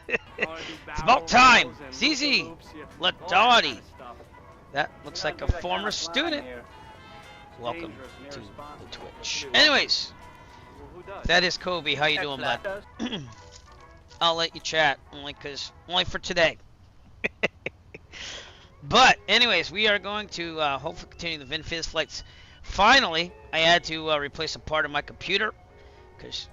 It's about time. ZZ Ladati. That looks like a former student. Welcome to the Twitch. Anyways, that is Kobe. How you doing, bud? I'll let you chat only for today. But anyways, we are going to hopefully continue the Vin Fiz flights. Finally, I had to replace a part of my computer because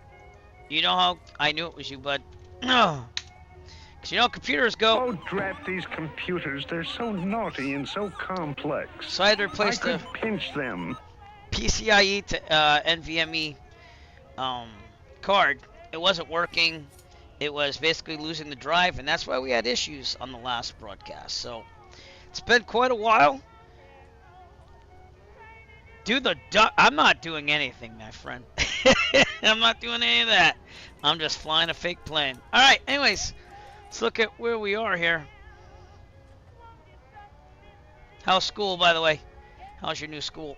you know how I knew it was you, bud. Because you know computers go. Oh, drat these computers! They're so naughty and so complex. So I had to replace the pinch them. PCIe to NVMe card. It wasn't working. It was basically losing the drive, and that's why we had issues on the last broadcast. So it's been quite a while. I'm not doing anything, my friend. I'm not doing any of that. I'm just flying a fake plane. All right, anyways, let's look at where we are here. How's school, by the way? How's your new school?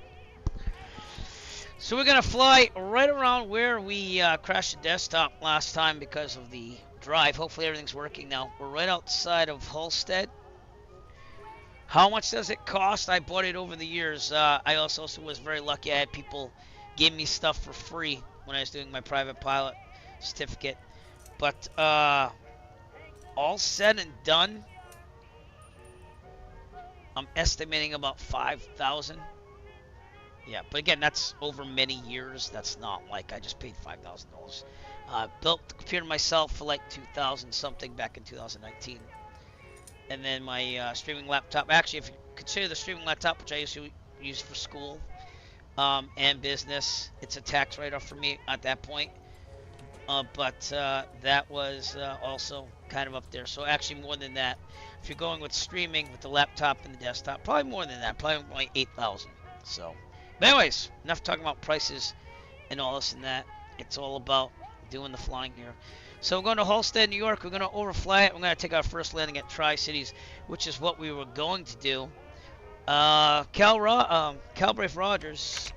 So we're going to fly right around where we crashed the desktop last time because of the drive. Hopefully everything's working now. We're right outside of Hallstead. How much does it cost? I bought it over the years. I also was very lucky. I had people give me stuff for free when I was doing my private pilot certificate. But all said and done, I'm estimating about $5,000. Yeah, but again, that's over many years. That's not like I just paid $5,000. Built the computer myself for like $2,000 something back in 2019. And then my streaming laptop. Actually, if you consider the streaming laptop, which I used to use for school and business, it's a tax write-off for me at that point. But that was also kind of up there. So actually more than that. If you're going with streaming with the laptop and the desktop, probably more than that. Probably like $8,000. So, but anyways, enough talking about prices and all this and that. It's all about doing the flying here. So we're going to Hallstead, New York. We're going to overfly it. We're going to take our first landing at Tri-Cities, which is what we were going to do. Calbraith Rodgers,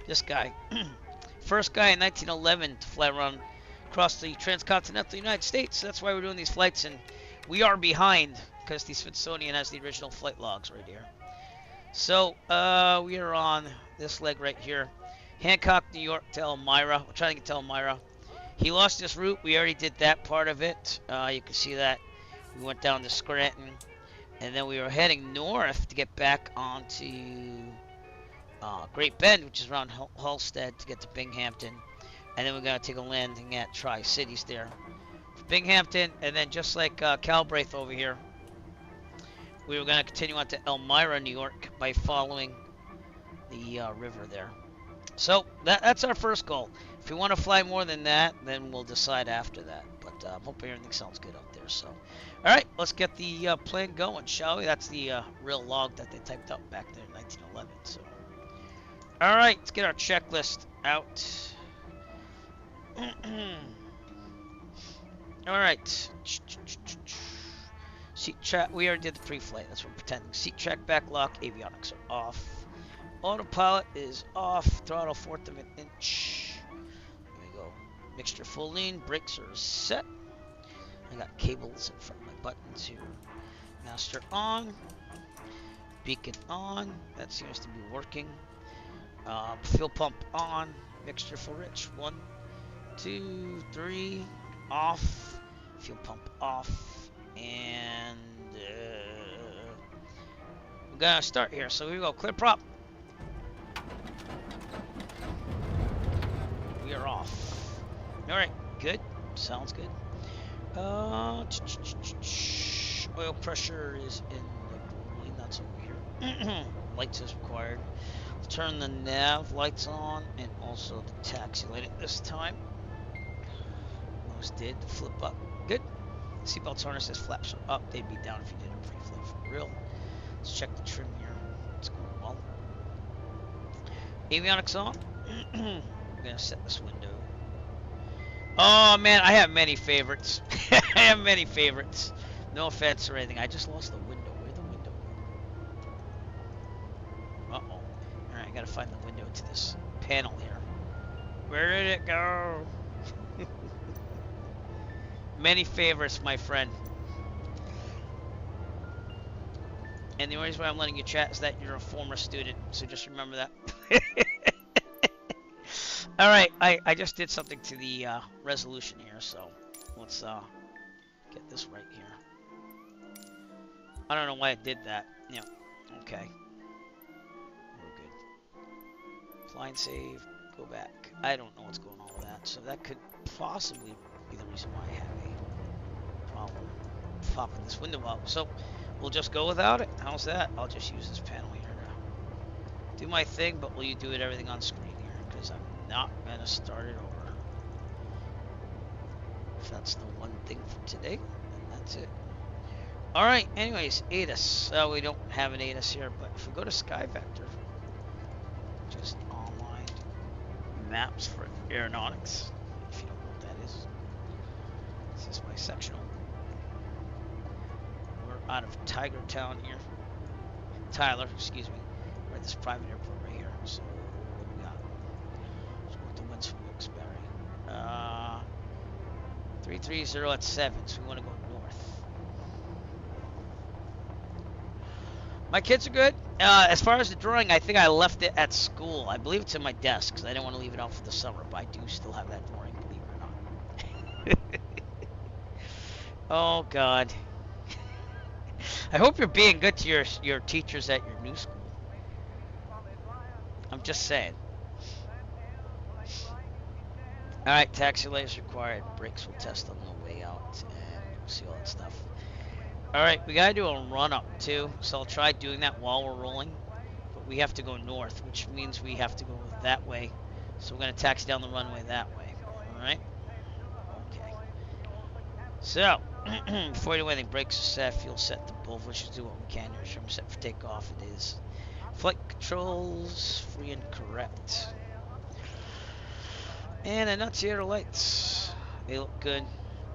this guy, first guy in 1911 to fly around across the Transcontinental United States. That's why we're doing these flights, and we are behind because the Smithsonian has the original flight logs right here. So we are on this leg right here, Hancock, New York to Elmira. We're trying to get to Elmira. He lost his route. We already did that part of it. You can see that. We went down to Scranton. And then we were heading north to get back onto Great Bend, which is around Hallstead, to get to Binghampton. And then we're going to take a landing at Tri-Cities there. Binghampton, and then just like Calbraith over here, we were going to continue on to Elmira, New York, by following the river there. So that's our first goal. If we want to fly more than that, then we'll decide after that. But I'm hoping everything sounds good out there. So, all right, let's get the plane going, shall we? That's the real log that they typed up back there in 1911. So, all right, let's get our checklist out. All right. Seat track. We already did the pre-flight. That's what we're pretending. Seat track back lock. Avionics are off. Autopilot is off. Throttle 1/4 of an inch. There we go. Mixture full lean. Brakes are set. I got cables in front of my buttons here. Master on. Beacon on. That seems to be working. Fuel pump on. Mixture full rich. 1, 2, 3. Off. Fuel pump off. And we're gonna start here. So here we go. Clear prop. We are off. All right, good. Sounds good. Oil pressure is in the green. That's over here. Lights is required. Turn the nav lights on and also the taxi light at this time. Those did flip up. Good. Seatbelt harnesses flaps are up. They'd be down if you did a pre-flight for real. Let's check the trim here. It's going well. Avionics on. I'm gonna set this window. Oh man, I have many favorites. I have many favorites. No offense or anything. I just lost the window. Where'd the window go? Uh-oh. Alright, I gotta find the window to this panel here. Where did it go? Many favors, my friend. And the only reason why I'm letting you chat is that you're a former student, so just remember that. All right, I just did something to the resolution here, so let's get this right here. I don't know why it did that. Yeah, okay. We're good. Flying save, go back. I don't know what's going on with that, so that could possibly be the reason why I have a problem popping this window up. So we'll just go without it. How's that? I'll just use this panel here to do my thing, but will you do it everything on screen here? Because I'm not going to start it over. If that's the one thing for today, then that's it. Alright, anyways, ATIS. We don't have an ATIS here, but if we go to Sky Vector, just online maps for aeronautics, if you don't know what that is. This is my sectional. We're out of Tiger Town here. Tyler, excuse me. We're at this private airport right here. So what do we got? Let's go with the winds from Wilkes-Barre. 330 at 7, so we want to go north. My kids are good. As far as the drawing, I think I left it at school. I believe it's in my desk because I didn't want to leave it out for the summer, but I do still have that drawing, believe it or not. Oh, God. I hope you're being good to your teachers at your new school. I'm just saying. Alright, taxi light is required. Brakes will test on the way out. And we'll see all that stuff. Alright, we gotta do a run up too. So I'll try doing that while we're rolling. But we have to go north, which means we have to go that way. So we're gonna taxi down the runway that way. Alright? Okay. So, before we do anything, brakes are set, fuel set to both. Let's just do what we can here. Sure, I'm set for takeoff. It is. Flight controls, free and correct. And annunciator lights. They look good.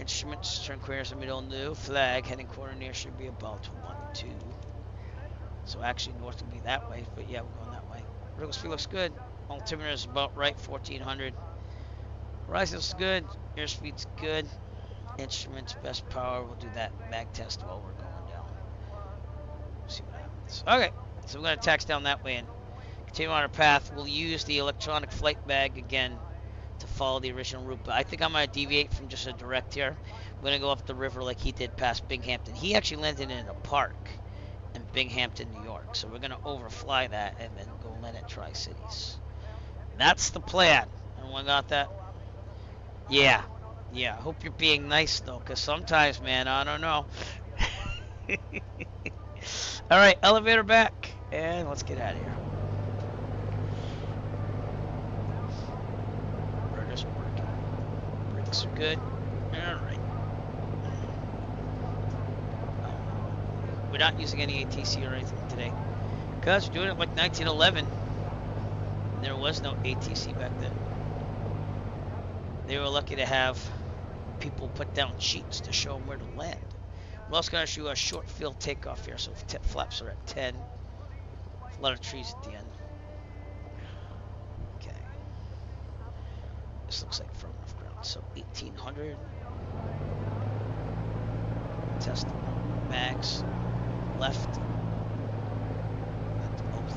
Instruments, turn clearance in middle new. Flag, heading quarter near should be about 1, 2. So actually north will be that way, but yeah, we're going that way. Vertical speed looks good. Altimeter is about right, 1400. Horizon looks good. Airspeed's good. Instruments, best power. We'll do that mag test while we're going down. See what happens. Okay, so we're going to tax down that way and continue on our path. We'll use the electronic flight bag again to follow the original route, but I think I'm going to deviate from just a direct here. I'm going to go up the river like he did past Binghampton. He actually landed in a park in Binghampton, New York, so we're going to overfly that and then go land at Tri-Cities. That's the plan. Everyone got that? Yeah. Yeah, I hope you're being nice, though, because sometimes, man, I don't know. All right, elevator back, and let's get out of here. Rudder's working. Brakes are good. All right. We're not using any ATC or anything today, because we're doing it like 1911. There was no ATC back then. They were lucky to have people put down sheets to show them where to land. We're also going to shoot a short field takeoff here, so flaps are at 10. A lot of trees at the end. Okay. This looks like firm enough ground. So 1800. Test the mags. Left. Back to both.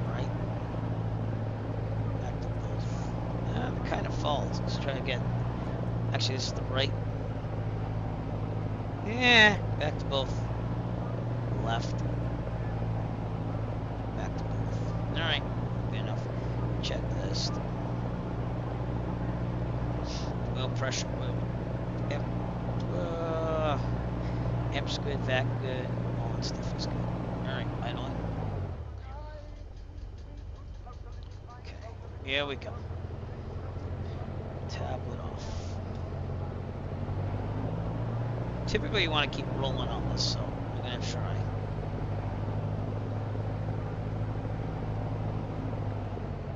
Right. Back to both. It kind of falls. Let's try again. Actually, this is the right. Yeah, back to both. Left. Back to both. Alright, good enough. Checklist. Oil pressure, oil. Yep. Amp's good, vac good. All that stuff is good. Alright, light on. Okay, here we go. Tablet off. Typically you want to keep rolling on this, so we're going to try.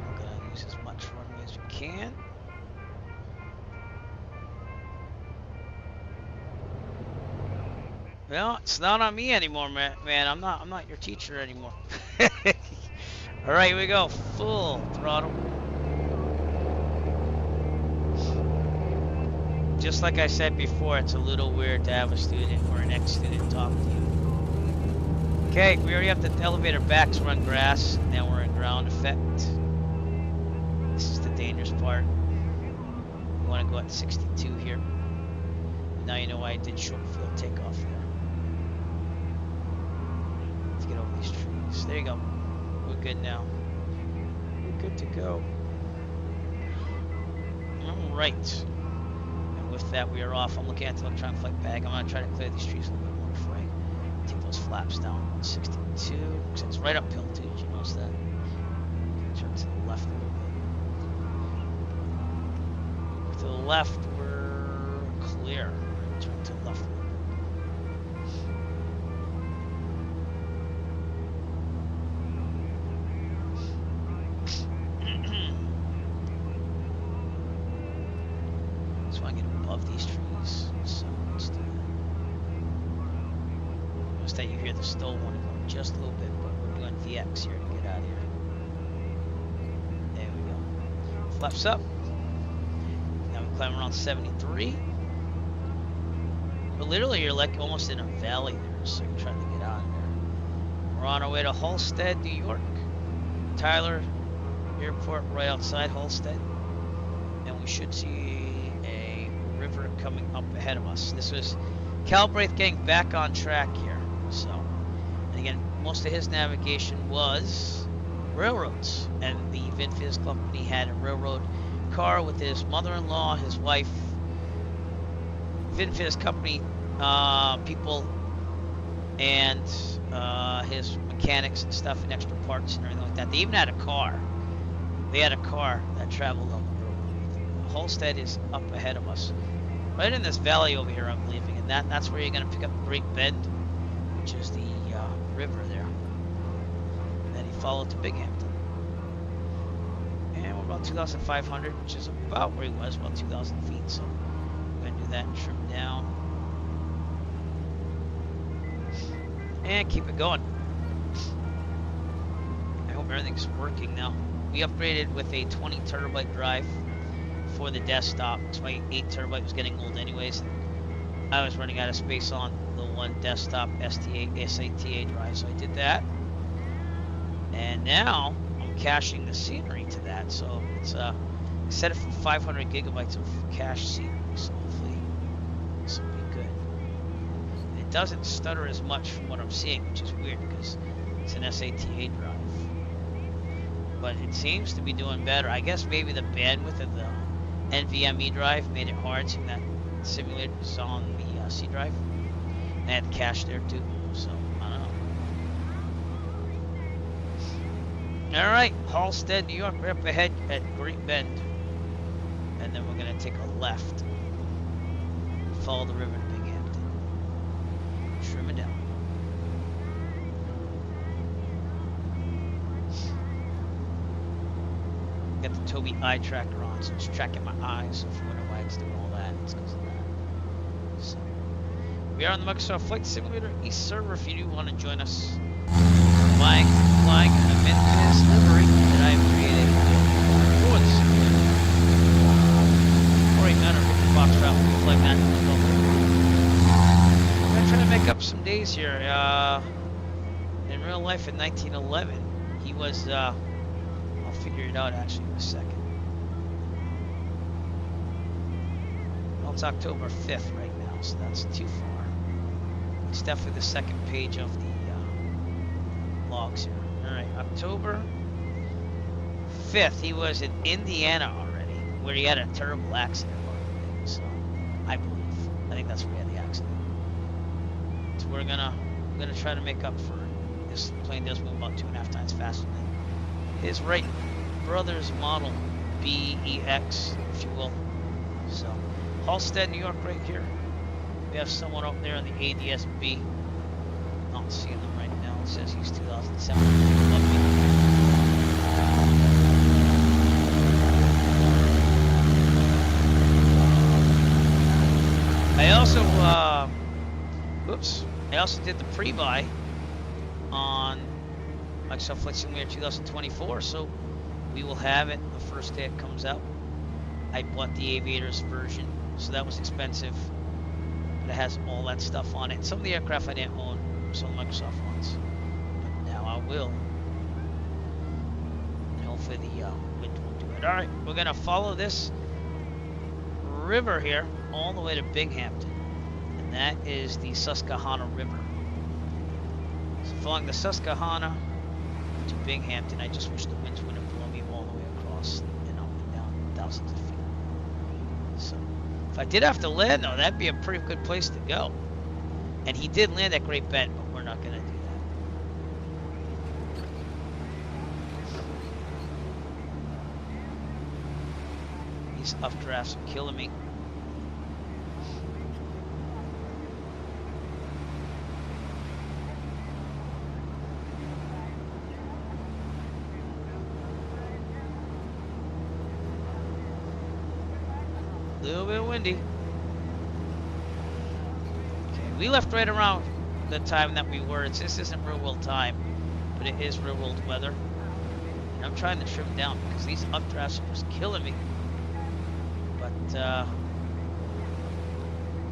We're going to use as much runway as we can. Well, it's not on me anymore, man. I'm not your teacher anymore. All right, here we go. Full throttle. just like I said before, it's a little weird to have a student or an ex-student talk to you. Okay, we already have the elevator backs. We're on grass. Now we're in ground effect. This is the dangerous part. We want to go at 62 here. Now you know why I did short field takeoff there. Let's get over these trees. There you go. We're good now. We're good to go. All right. And with that, we are off. I'm looking at the electronic flight bag. I'm going to try to clear these trees a little bit more before I take those flaps down. 62. It's right uphill too. Did you notice that? Turn to the left a little bit. To the left, we're clear. Turn to the left a little bit. Just want to get above these trees. So let's do that. Notice that you hear the stow one going just a little bit, but we're doing VX here to get out of here. There we go. Flaps up. Now we climb around 73. But literally, you're like almost in a valley there, so you're trying to get out of there. We're on our way to Hallstead, New York. Tyler Airport right outside Hallstead. And we should see a river coming up ahead of us. This was Calbraith getting back on track here. So, and again, most of his navigation was railroads. And the Vin Fiz company had a railroad car with his mother-in-law, his wife, Vin Fiz company people, and his mechanics and stuff, and extra parts and everything like that. They even had a car. They had a car that traveled on the road. Hallstead is up ahead of us, right in this valley over here, I'm leaving, and that's where you're going to pick up Great Bend, which is the river there. And then you follow to Binghampton. And we're about 2,500, which is about where he was, about 2,000 feet. So we're going to do that and trim down. And keep it going. I hope everything's working now. We upgraded with a 20 terabyte drive for the desktop, because my 8 terabyte was getting old anyways. I was running out of space on the one desktop SATA drive, so I did that. And now I'm caching the scenery to that, so it's I set it for 500 gigabytes of cache scenery, so hopefully this will be good. And it doesn't stutter as much from what I'm seeing, which is weird because it's an SATA drive. But it seems to be doing better. I guess maybe the bandwidth of the NVMe drive made it hard, seeing that simulator was on the C drive. And I had cache there too, so I don't know. Alright, Hallstead, New York, right up ahead at Great Bend. And then we're going to take a left. Follow the river to Binghampton. Trim it down. Got the Tobii eye tracker on, so it's tracking my eyes. So if you wonder why it's doing all that, it's because of that. So, we are on the Microsoft Flight Simulator East server. If you do want to join us, flying in the Vin Fiz livery that I have created for the simulator. Or even a box route, we fly that. I'm gonna try to make up some days here. In real life, in 1911, he was. I'll figure it out actually in a second. Well, it's October 5th right now, so that's too far. It's definitely the second page of the logs here. Alright, October 5th, he was in Indiana already, where he had a terrible accident already, so I think that's where he had the accident. So we're gonna try to make up for it. This plane does move about 2.5 times faster than his right brother's model, BEX, if you will. So, Hallstead, New York, right here. We have someone up there on the ADS-B. Not seeing them right now. It says he's 2007. I also did the pre-buy on Microsoft Flight Simulator 2024, so we will have it the first day it comes out. I bought the Aviators version so that was expensive. But it has all that stuff on it. Some of the aircraft I didn't own, some of the Microsoft ones, but now I will. And hopefully the wind won't do it. All right, we're gonna follow this river here all the way to Binghampton, and that is the Susquehanna River. So following the Susquehanna to Binghampton, I just wish the winds wouldn't blow me all the way across and up and down thousands of feet. So if I did have to land though, that'd be a pretty good place to go. And he did land at Great Bend, but we're not gonna do that. These updrafts are killing me. A little bit windy. Okay, we left right around the time that we were. This isn't real world time, but it is real world weather. And I'm trying to trim down because these updrafts are just killing me. But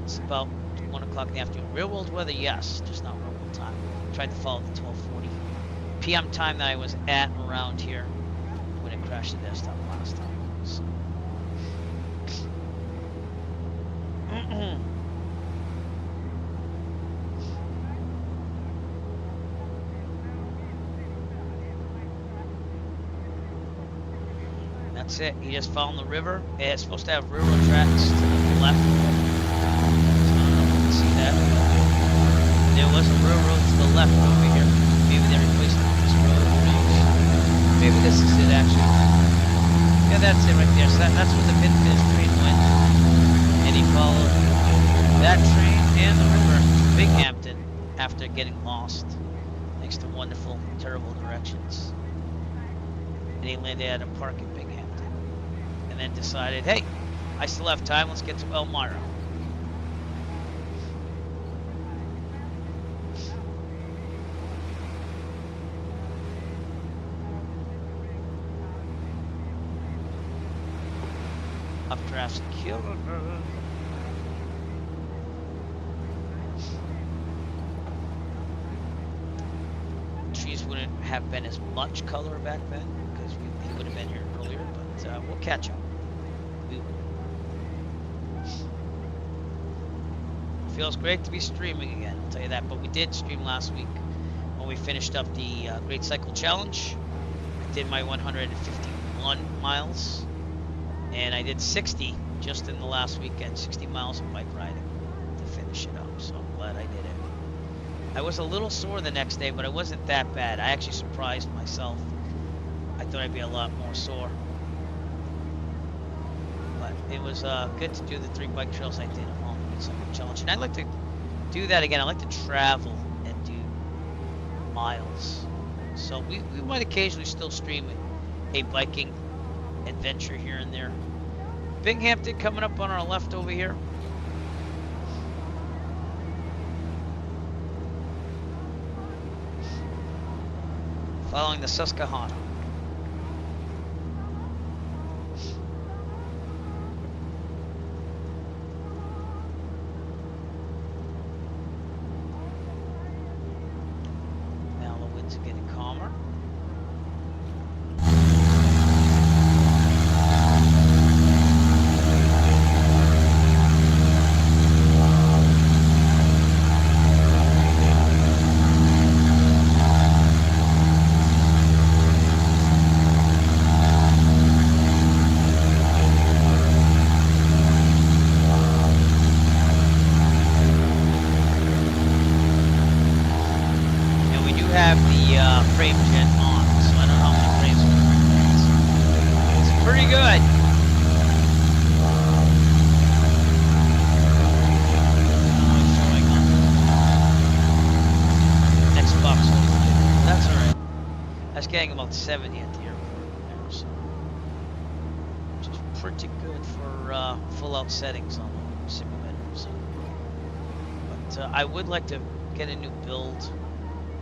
it's about 1 o'clock in the afternoon. Real world weather, yes, just not real world time. Tried to follow the 12:40 p.m. time that I was at around here when it crashed the desktop last time. So. That's it. You just found the river. It's supposed to have railroad tracks to the left. So I don't know if you can see that. There was a railroad to the left over here. Maybe they replaced it with this road. Maybe this is it actually. Yeah, that's it right there. So that's where the Vin Fiz train went. And he followed that train and the river to Binghampton after getting lost. Thanks to wonderful, terrible directions. And he landed at a park in Binghampton. And then decided, hey, I still have time, let's get to Elmira. Updrafts killing her. Trees wouldn't have been as much color back then because he would have been here earlier, but we'll catch up. We will. Feels great to be streaming again, I'll tell you that. But we did stream last week when we finished up the Great Cycle Challenge. I did my 151 miles, and I did 60 just in the last weekend, 60 miles of bike riding to finish it up. So I'm glad I did it. I was a little sore the next day, but it wasn't that bad. I actually surprised myself. I thought I'd be a lot more sore. But it was good to do the 3 bike trails I did on the Great Cycle Challenge. And I'd like to do that again. I like to travel and do miles. So we might occasionally still stream a biking adventure here and there. Binghampton coming up on our left over here. Following the Susquehanna. Now the winds are getting calmer. Frame jet on, so I don't know how many frames it's pretty good. Showing on next box hopefully. That's alright. I was getting about 70 at the airport there, so which is pretty good for full out settings on the simulator. So. But I would like to get a new build,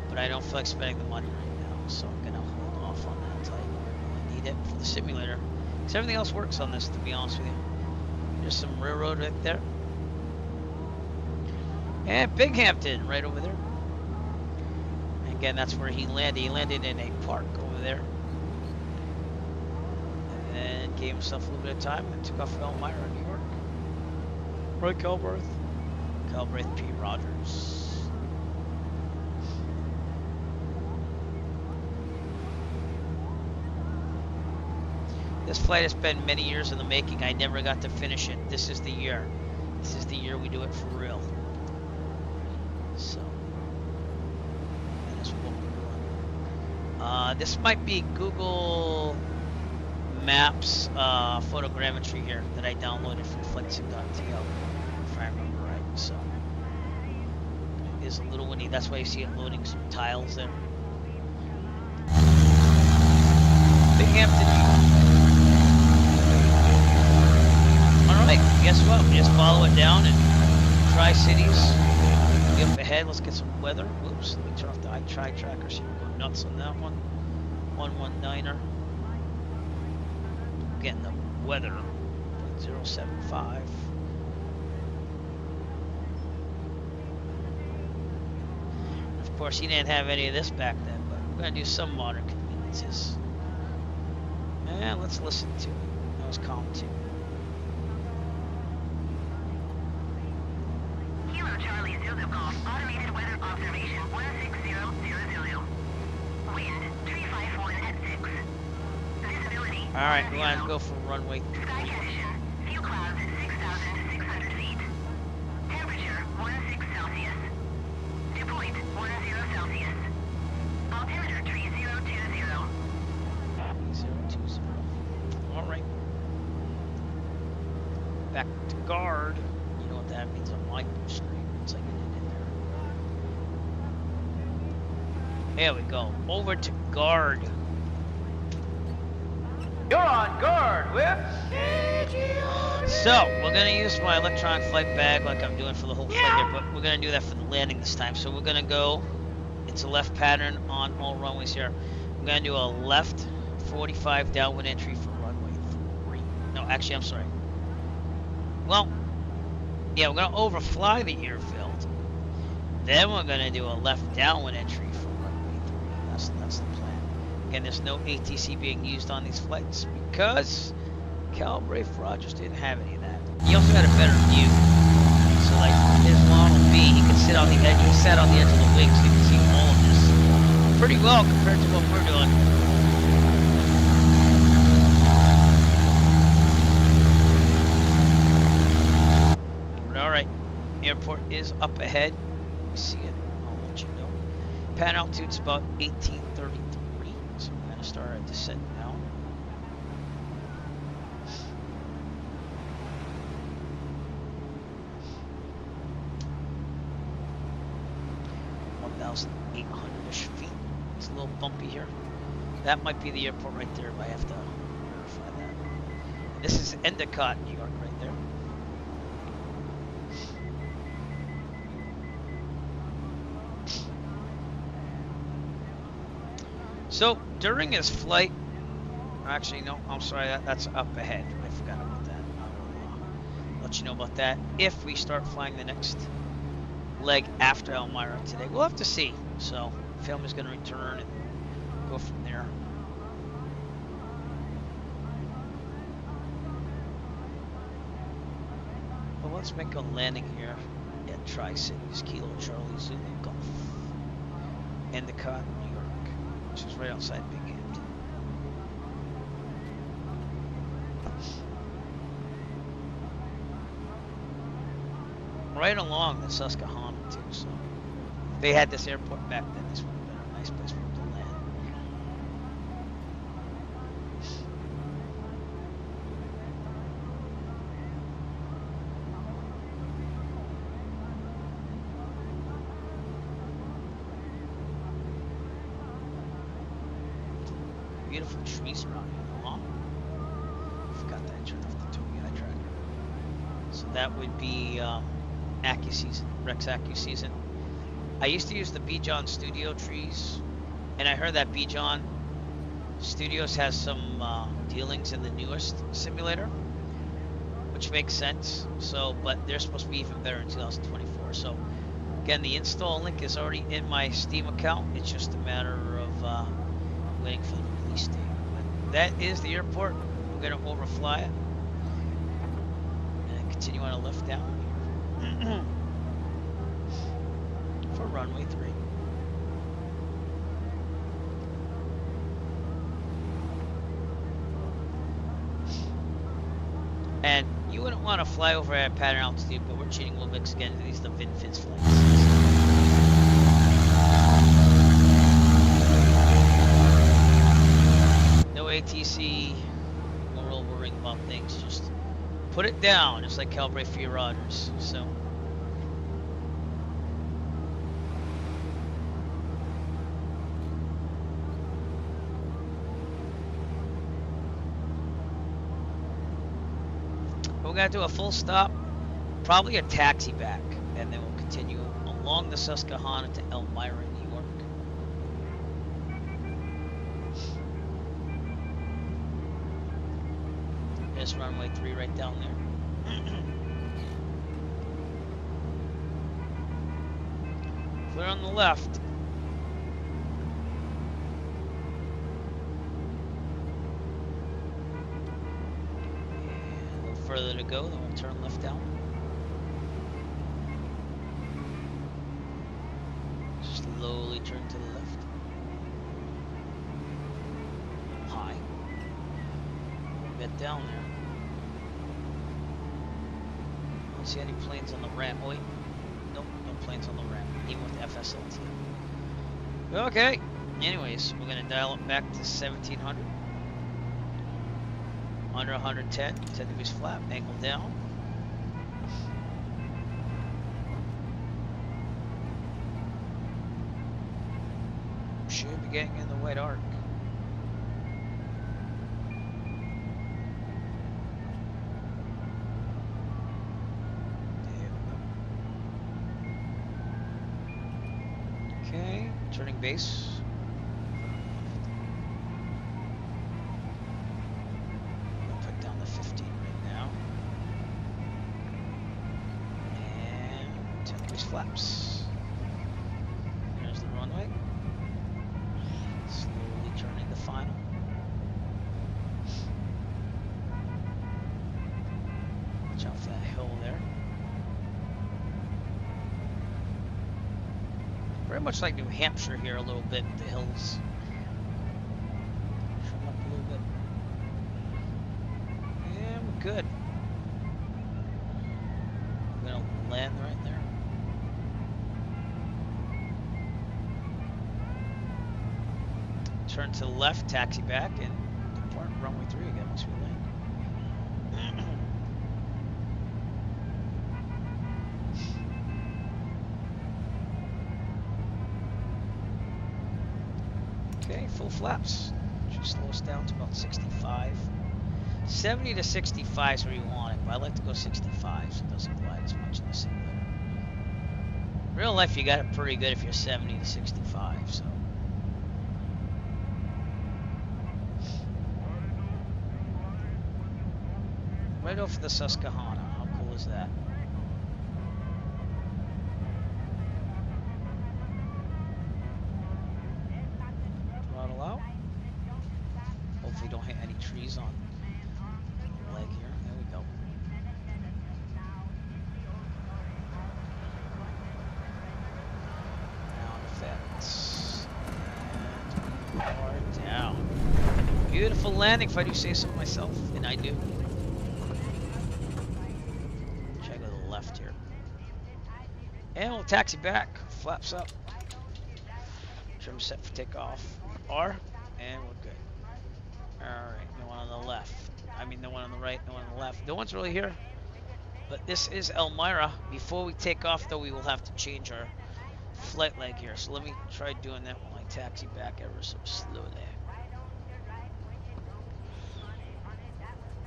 but I don't feel like spending the money right now, so I'm gonna hold off on that until I really need it for the simulator. Because everything else works on this, to be honest with you. There's some railroad right there. And Binghampton right over there. And again, that's where he landed. He landed in a park over there. And then gave himself a little bit of time and took off for Elmira, New York. Right, Calbraith? Calbraith P Rodgers. This flight has been many years in the making. I never got to finish it. This is the year. This is the year we do it for real. So, that is what we're doing. This might be Google Maps photogrammetry here that I downloaded from flightsim.tl, if I remember right. So, it is a little windy. That's why you see it loading some tiles there. Binghampton. Alright, guess what? We just follow it down and Tri-Cities. Be up ahead. Let's get some weather. Oops, let me turn off the iTri tracker so you can go nuts on that one. 119er. Getting the weather. 075. Of course, he didn't have any of this back then, but we're going to do some modern conveniences. And let's listen to it. That was calm too. Charlie Zulu Golf, automated weather observation 16000. Wind 351 at 6. Visibility. Alright, we want to go for runway 3. Sky condition, few clouds at 6,600 feet. Temperature 16 Celsius. Dew point 10 Celsius. Altimeter 3020. 3020. Alright. Back to guard. You know what that means on my screen. Once I get it in there. There we go. Over to guard. You're on guard with So, we're going to use my electronic flight bag like I'm doing for the whole flight here, but we're going to do that for the landing this time. So we're going to go, it's a left pattern on all runways here. We're going to do a left 45 downwind entry for runway 3. No, actually, I'm sorry. Well, yeah, we're going to overfly the airfield. Then we're going to do a left downwind entry for runway 3. That's the plan. Again, there's no ATC being used on these flights because Calbraith P Rodgers didn't have any of that. He also had a better view. So like his Model B, he could sit on the edge. He sat on the edge of the wing so he could see all of this pretty well compared to what we're doing. Alright, airport is up ahead. You see it, I'll let you know. Pad altitude's about 1833, so we're going to start our descent now. .800-ish feet. It's a little bumpy here. That might be the airport right there, but I have to verify that. And this is Endicott, New York, right there. So during his flight, actually no, I'm sorry, that's up ahead. I forgot about that. I will let you know about that if we start flying the next leg after Elmira today. We'll have to see. So film is going to return and go from there. Well, let's make a landing here at Tri-Cities, Kilo Charlie Zulu Golf, Endicott, New York, which is right outside Binghampton. Right along the Susquehanna too, so if they had this airport back then, this would have been a nice place for them to land. Beautiful trees around here, huh? Forgot that I turned off the Tobii tracker. So that would be AccuSeason, Rex AccuSeason. I used to use the Bijan Studio trees, and I heard that Bijan Studios has some dealings in the newest simulator, which makes sense. So, but they're supposed to be even better in 2024. So, again, the install link is already in my Steam account. It's just a matter of waiting for the release date. But that is the airport. We're gonna overfly it and continue on a lift down for runway 3. And you wouldn't want to fly over at pattern altitude, but we're cheating a little bit because, again, these are the Vin Fiz flights. No ATC, no real worrying about things, just put it down, just like Calbraith P Rodgers. So. We're going to do a full stop, probably a taxi back, and then we'll continue along the Susquehanna to Elmira, New York. There's runway 3 right down there. Clear on the left. Further to go, then we'll turn left down. Slowly turn to the left. High. Get down there. Don't see any planes on the ramp. Oh, wait. Nope, no planes on the ramp, even with FSLT. Okay. Anyways, we're going to dial it back to 1700. Under 110, 10 degrees flat, angle down. Should be getting in the white arc. There we go. Okay, turning base. Flaps. There's the runway. Slowly turning the final. Watch out for that hill there. Very much like New Hampshire here a little bit with the hills. Trim up a little bit. And we're good. We're gonna land right there. Turn to the left, taxi back, and depart runway 3 again once we land. Okay, full flaps. Should slow us down to about 65. 70 to 65 is where you want it, but I like to go 65 so it doesn't glide as much in the simulator. In real life, you got it pretty good if you're 70 to 65, so. Right over the Susquehanna. How cool is that? Throttle out. Hopefully don't hit any trees on the leg here. There we go. Down the fence. And we are down. Beautiful landing if I do say so myself, and I do. And we'll taxi back, flaps up, trim set for takeoff, R, and we're good. Alright, no one on the left. I mean, no one on the right, no one on the left. No one's really here. But this is Elmira. Before we take off, though, we will have to change our flight leg here. So let me try doing that while I taxi back ever so slowly.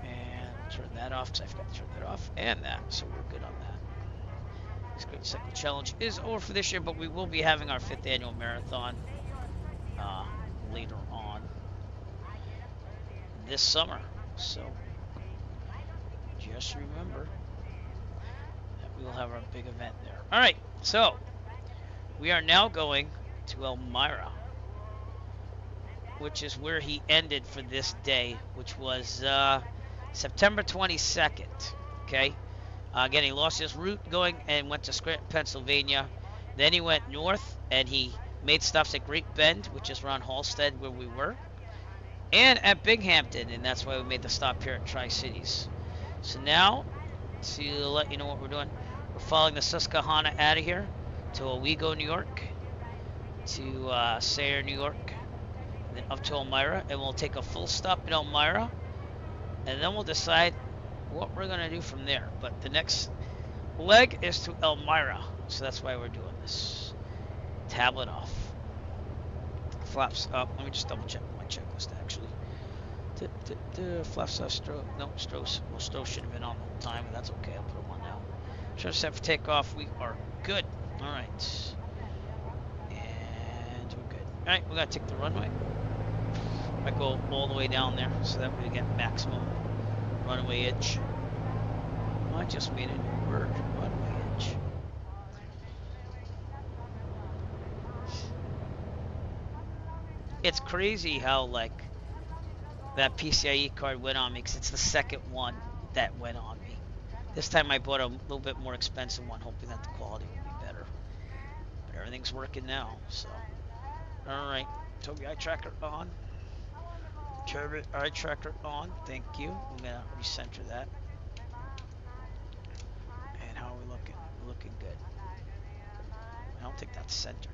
And turn that off, because I forgot to turn that off, and that, so we're good on that. This Great Cycle Challenge is over for this year, but we will be having our 5th annual marathon later on this summer. So Just remember that we will have our big event there. All right, so we are now going to Elmira, which is where he ended for this day, which was September 22nd. Okay. Again, he lost his route going and went to Scranton, Pennsylvania. Then he went north and he made stops at Great Bend, which is around Hallstead where we were, and at Binghampton, and that's why we made the stop here at Tri-Cities. So now, to let you know what we're doing, we're following the Susquehanna out of here to Owego, New York, to Sayre, New York, and then up to Elmira, and we'll take a full stop in Elmira, and then we'll decide what we're gonna do from there. But the next leg is to Elmira, so that's why we're doing this. Tablet off, flaps up. Let me just double check my checklist actually. Flaps off, stroke. No, Strohs. Well, Strohs should have been on the whole time, but that's okay. I'll put them on now. Sure, set for takeoff. We are good. All right, and we're good. All right, we gotta take the runway. Might go all the way down there so that we get maximum runway edge. Oh, I just made a new word, runway edge. It's crazy how like that PCIe card went on me, because it's the second one that went on me. This time I bought a little bit more expensive one, hoping that the quality would be better. But everything's working now, so. All right, Toby eye tracker on. Turbot eye tracker on. Thank you. I'm gonna recenter that. And how are we looking? We're looking good. I don't think that's centered.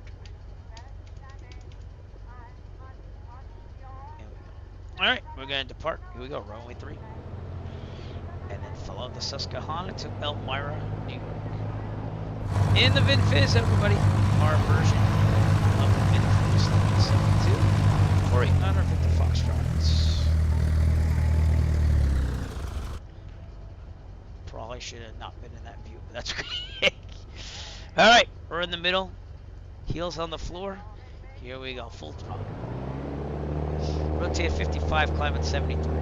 There we go. All right, we're gonna depart. Here we go, runway 3, and then follow the Susquehanna to Elmira, New York. In the Vin Fiz, everybody, our version of the Vin Fiz 72 for 850 Foxtrots. Probably should have not been in that view, but that's great. All right, we're in the middle, heels on the floor. Here we go, full throttle. Rotate 55, climb at 73.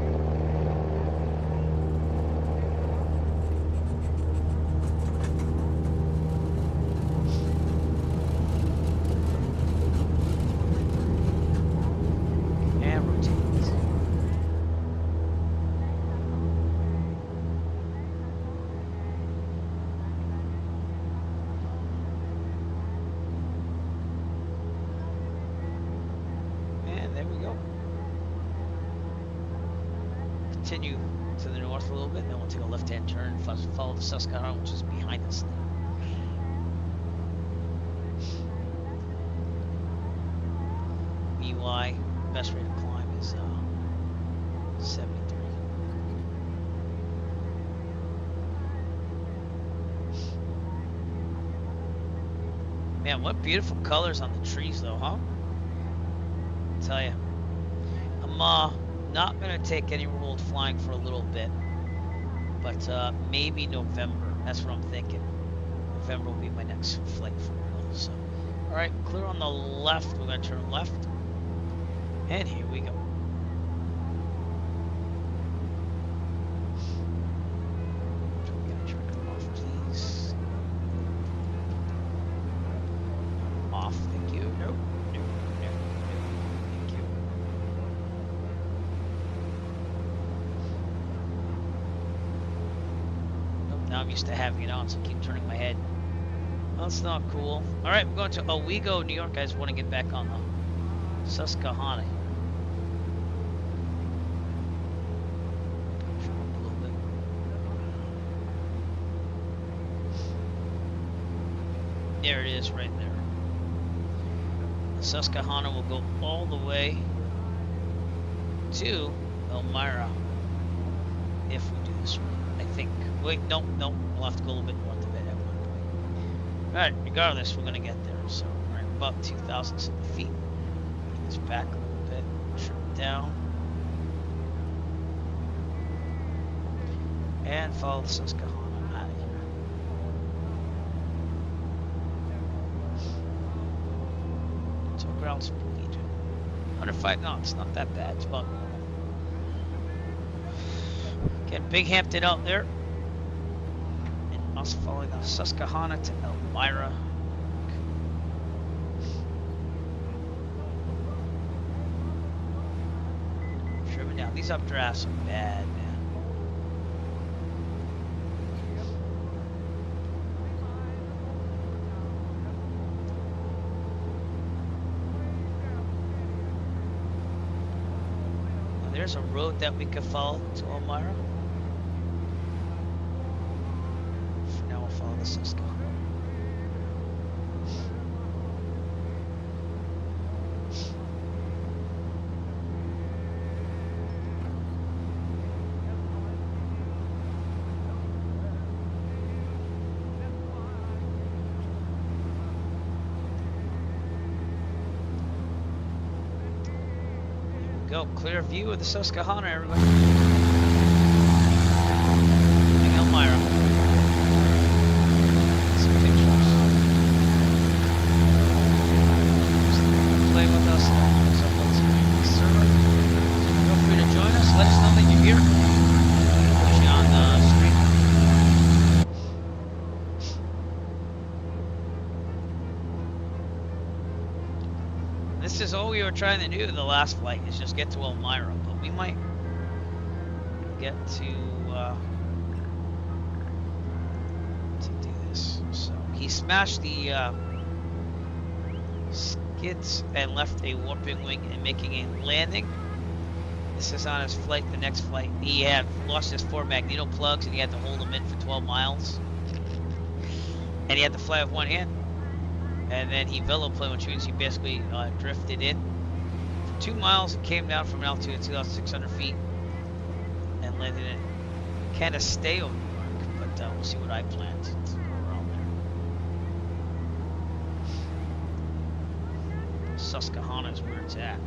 And rotate. And there we go. Continue to the north a little bit, then we'll take a left-hand turn, follow the Susquehanna, which is behind us there. EY, best rate of climb is 73. Man, what beautiful colors on the trees though, huh? I'll tell you. I'm not gonna take any remote flying for a little bit, but maybe November. That's what I'm thinking. November will be my next flight for real. So, all right, clear on the left. We're gonna turn left, and here we go. Off, please. Off. Thank you. Nope. Now I'm used to having it on, so I keep turning my head. That's not cool. All right, we're going to Owego, New York. I just want to get back on the Susquehanna here. Show up a little bit. There it is, right there. The Susquehanna will go all the way to Elmira if we do this right. I think. Wait, no, we'll have to go a little bit north of it at one point. Alright, regardless, we're going to get there. So, we're at about 2,000 feet. Bring this back a little bit, trim it down. And follow the Susquehanna out of here. So, ground speed. 105 knots, not that bad. It's about normal. Get Binghampton out there. Also following on Susquehanna to Elmira. Trimming down. These updrafts are bad, man. Well, there's a road that we could follow to Elmira. For now, we'll follow the Susquehanna. Go, clear view of the Susquehanna, everybody. Elmira. Some pictures. Play with us. Server. Feel free to join us. Let us know that you're here. Put you on the screen. This is all we were trying to do the last flight, is just get to Elmira, but we might get to do this. So he smashed the skids and left a warping wing and making a landing. This is on his flight, the next flight. He had lost his 4 magneto plugs and he had to hold them in for 12 miles. And he had to fly with one hand. And then he veloplaned, which means he basically drifted in for 2 miles and came down from an altitude of 2,600 feet and landed in Carbondale, New York. But we'll see what I plan to go around there. Susquehanna is where it's at.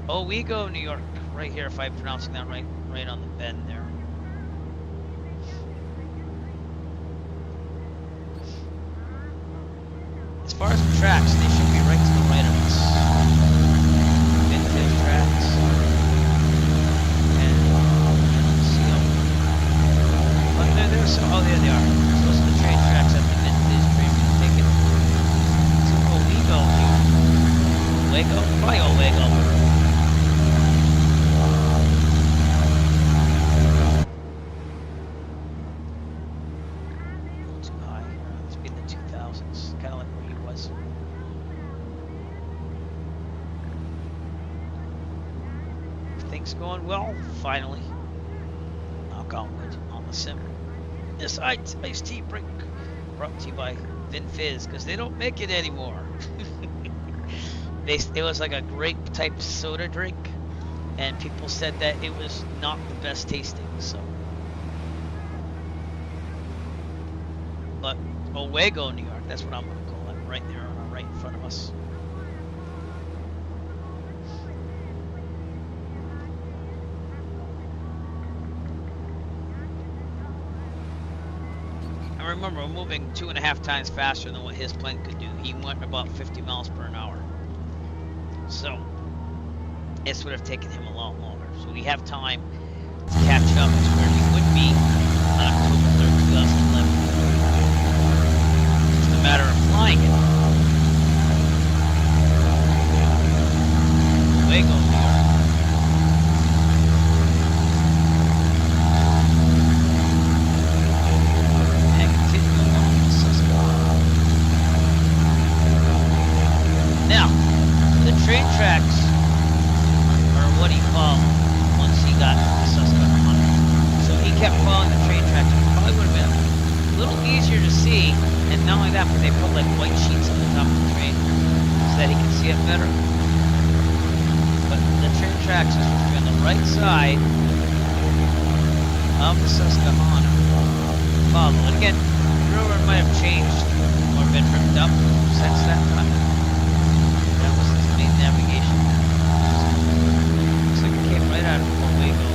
Owego, New York, right here, if I'm pronouncing that right, right on the bend there. As far as the tracks, they should be right to the right of us. Vin Fiz tracks. And see them. But they're so, oh, there they are. So those are the train tracks that the Vin Fiz train was taking to Owego here. Owego? Probably Owego. Going well, finally. Knock on wood on the sim. This iced tea break brought to you by Vin Fiz, because they don't make it anymore. It was like a grape type soda drink, and people said that it was not the best tasting. So, but Owego, New York, that's what I'm gonna call it, right there on our right in front of us. Remember, we're moving 2.5 times faster than what his plane could do. He went about 50 miles per hour. So, this would have taken him a lot longer. So we have time to catch up to where he would be on October 3rd, 2011. It's just a matter of flying it. Owego, New York. Now, the train tracks are what he followed once he got to Susquehanna. So he kept following the train tracks. It probably would have been a little easier to see, and not only that, but they put like white sheets on the top of the train so that he could see it better. But the train tracks is supposed to be on the right side of the Susquehanna. Follow. And again, the railroad might have changed or been ripped up since that time. Navigation. Looks like it came right out of Owego.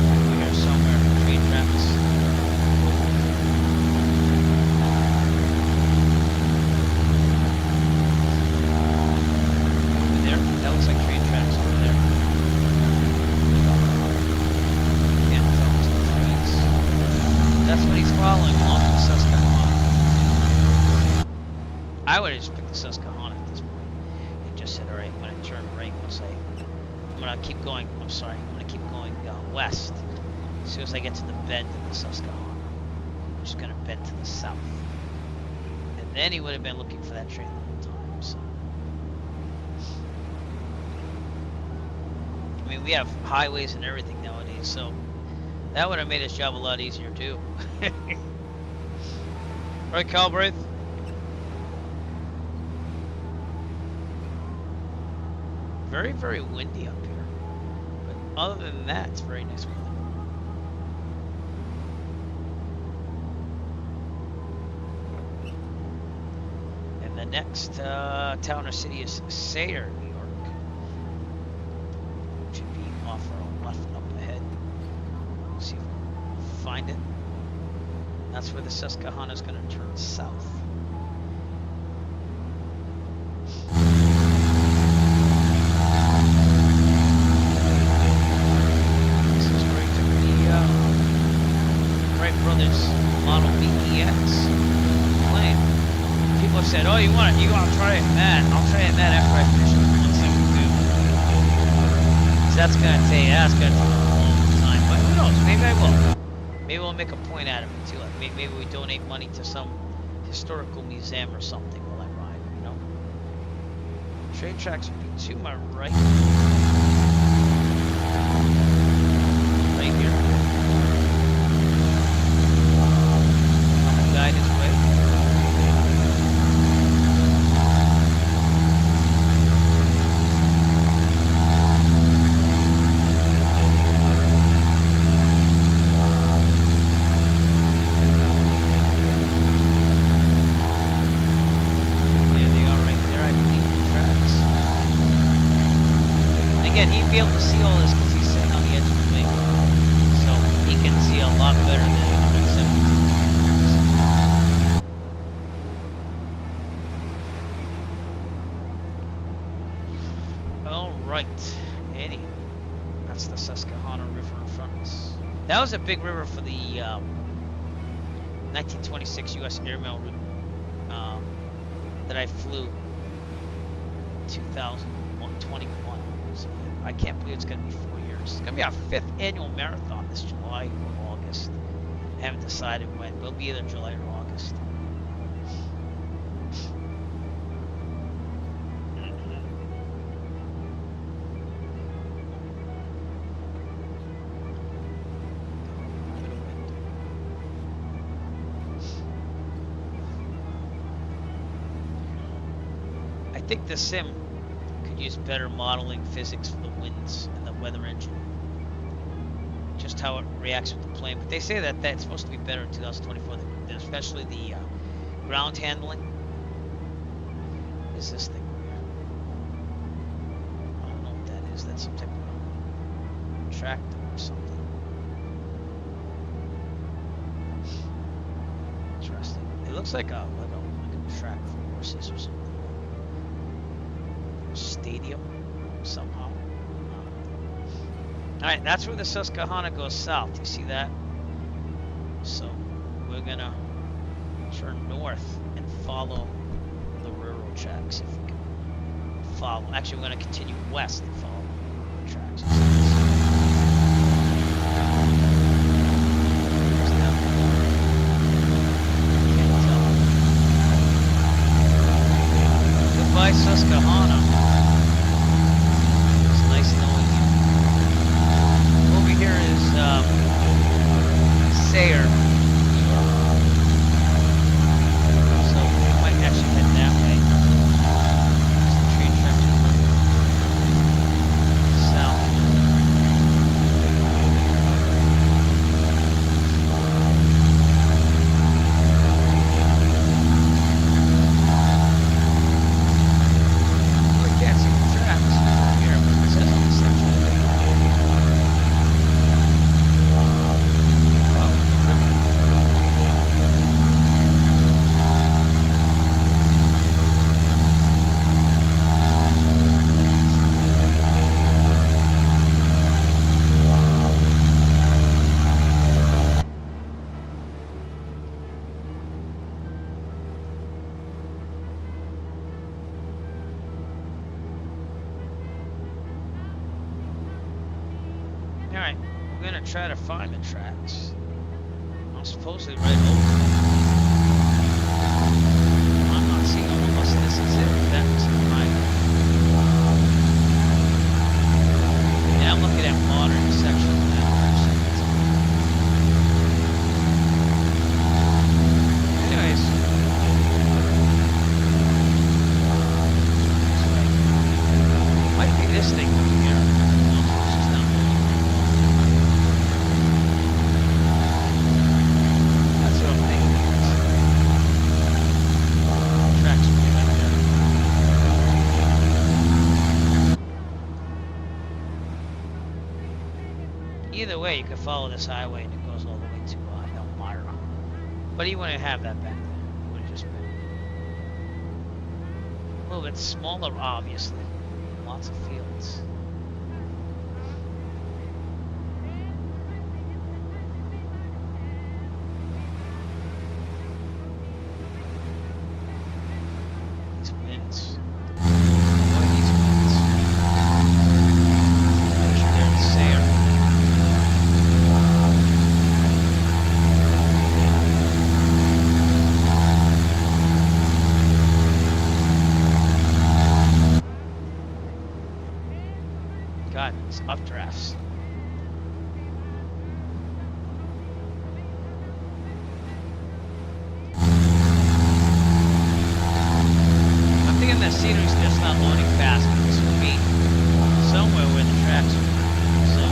Over here somewhere, train tracks. Over there, that looks like train tracks over there. Can't tell, it's the trains. That's what he's I would have just picked the Susquehanna at this point and just said, all right, when I turn right, once I'm gonna keep going. I'm sorry, I'm gonna keep going west. As soon as I get to the bend of the Susquehanna, I'm just gonna bend to the south. And then he would have been looking for that train the whole time. So, I mean, we have highways and everything nowadays, so that would have made his job a lot easier too. Right, Calbraith? Very, very windy up here. But other than that, it's very nice weather. And the next town or city is Sayre, New York. Should be off our left and up ahead. See if we can find it. That's where the Susquehanna is going to turn south. This is right to the Wright Brothers Model BEX plane. People have said, "Oh, you want to try it, Matt? I'll try it, Matt, after I finish it with 172." So that's going to take a long time, but who knows? Maybe I will. Maybe we'll make a point out of it too. Like maybe we donate money to some historical museum or something while I ride, you know? Train tracks would be to my right. Right here. I'm gonna guide his way. He'd be able to see all this because he's sitting on the edge of the wing, so he can see a lot better than 172. All right, Eddie, that's the Susquehanna River in front of us. That was a big river for the 1926 U.S. airmail route that I flew 2021. So I can't believe it's going to be 4 years. It's going to be our 5th annual marathon this July or August. I haven't decided when. It'll be either July or August. I think the sim could use better modeling physics for the winds and the weather engine. Just how it reacts with the plane. But they say that that's supposed to be better in 2024, especially the ground handling. What is this thing? I don't know what that is. That's some type of tractor or something. Interesting. It looks like a track for horses or something. Stadium somehow. Alright, that's where the Susquehanna goes south. You see that? So we're gonna turn north and follow the railroad tracks if we can follow. Actually, we're gonna continue west and follow the tracks. Can't tell. Goodbye, Susquehanna. Nice knowing you. Over here is Sayre. So we might actually head that way. There's the train track south. Alright, we're gonna try to find the tracks. I'm supposedly right over. I'm not seeing them unless this is it. That's right. Yeah, I'm looking at modern section of that. Anyways. Might be this thing over here. No, it's just not moving. That's what I'm thinking. Tracks will be right there. Either way, you could follow this highway and it goes all the way to Elmira. But he wouldn't have that back then. It would have just been a little bit smaller, obviously. Lots of fields. These winds. Boy, these winds. Make sure they're in Sayre. God, it's updrafts. I'm thinking that scenery's just not loading fast, but this would be somewhere where the tracks are. So.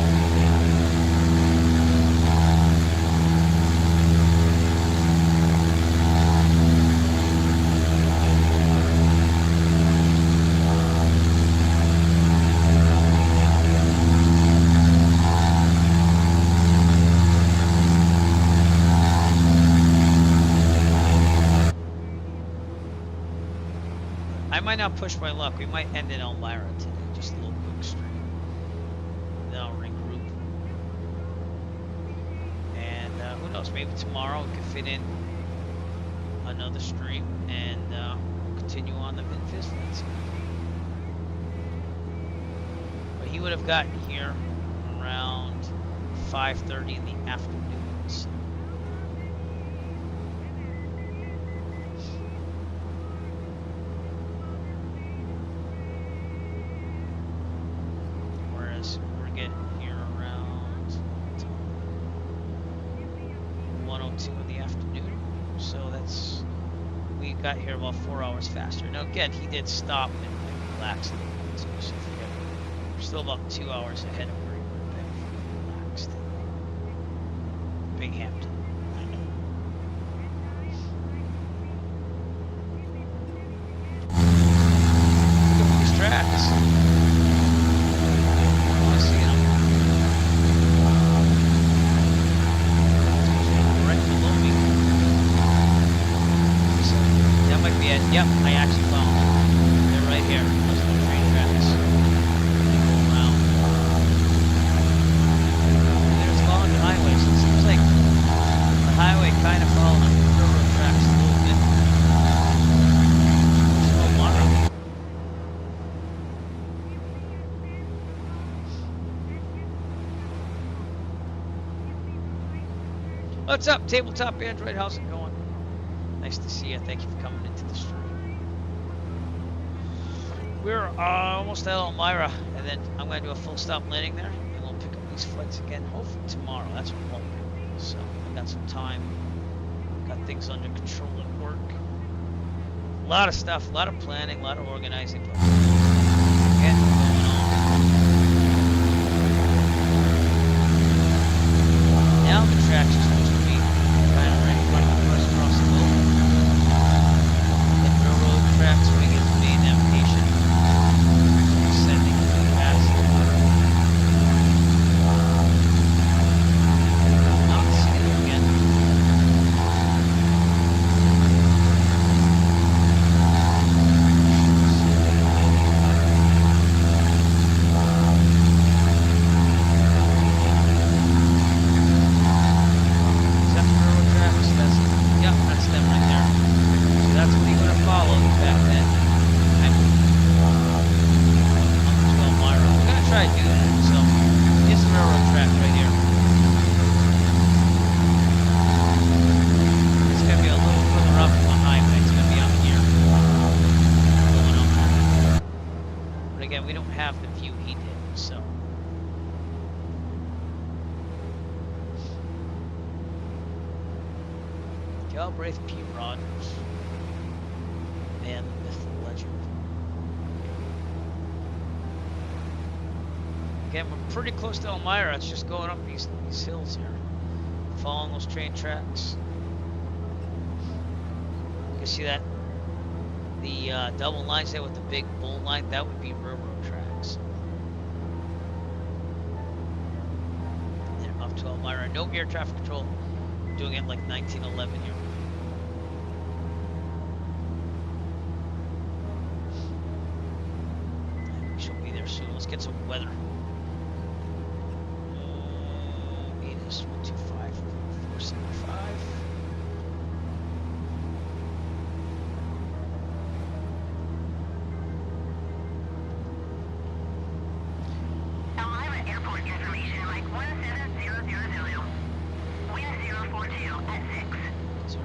I might not push my luck. We might end in Elmira today. Just a little quick stream. Then I'll regroup. And who knows? Maybe tomorrow we can fit in another stream and we'll continue on the Vin Fiz flights. But he would have gotten here around 5:30 in the afternoon. So. We're getting here around 1:02 in the afternoon, so that's, we got here about 4 hours faster. Now again, he did stop and relax a little bit too, so we're still about 2 hours ahead of where he would have been if he relaxed. Binghampton. Look at these tracks. Yep, I actually found them. They're right here. Those are the train tracks. They go around. There's along the highway, so it seems like the highway kind of followed the railroad tracks a little bit. What's up, Tabletop Android? How's it going? Nice to see you. Thank you for coming into the stream. We're almost at Elmira, and then I'm going to do a full stop landing there, and we'll pick up these flights again, hopefully tomorrow. That's what I'm hoping. So I got some time, got things under control at work. A lot of stuff, a lot of planning, a lot of organizing, but getting going on. Now the tracks are supposed to be kind of right in front of us across the globe. The railroad tracks where you get the main navigation. Sending too fast. Not seeing it again. railroad track right here. It's gonna be a little further up the highway. It's gonna be up here. Going up. But again, we don't have the view he did, so. Calbraith P Rodgers. Man, the myth, the legend. Again, we're pretty close to Elmira. It's just going up these hills here. Following those train tracks. You can see that? The double lines there with the big bull line, that would be railroad tracks. And up to Elmira. No air traffic control. Doing it like 1911 here. We should be there soon. Let's get some weather. It is 125, 475. Elmira Airport information, like 17000. Wind 042 at 6.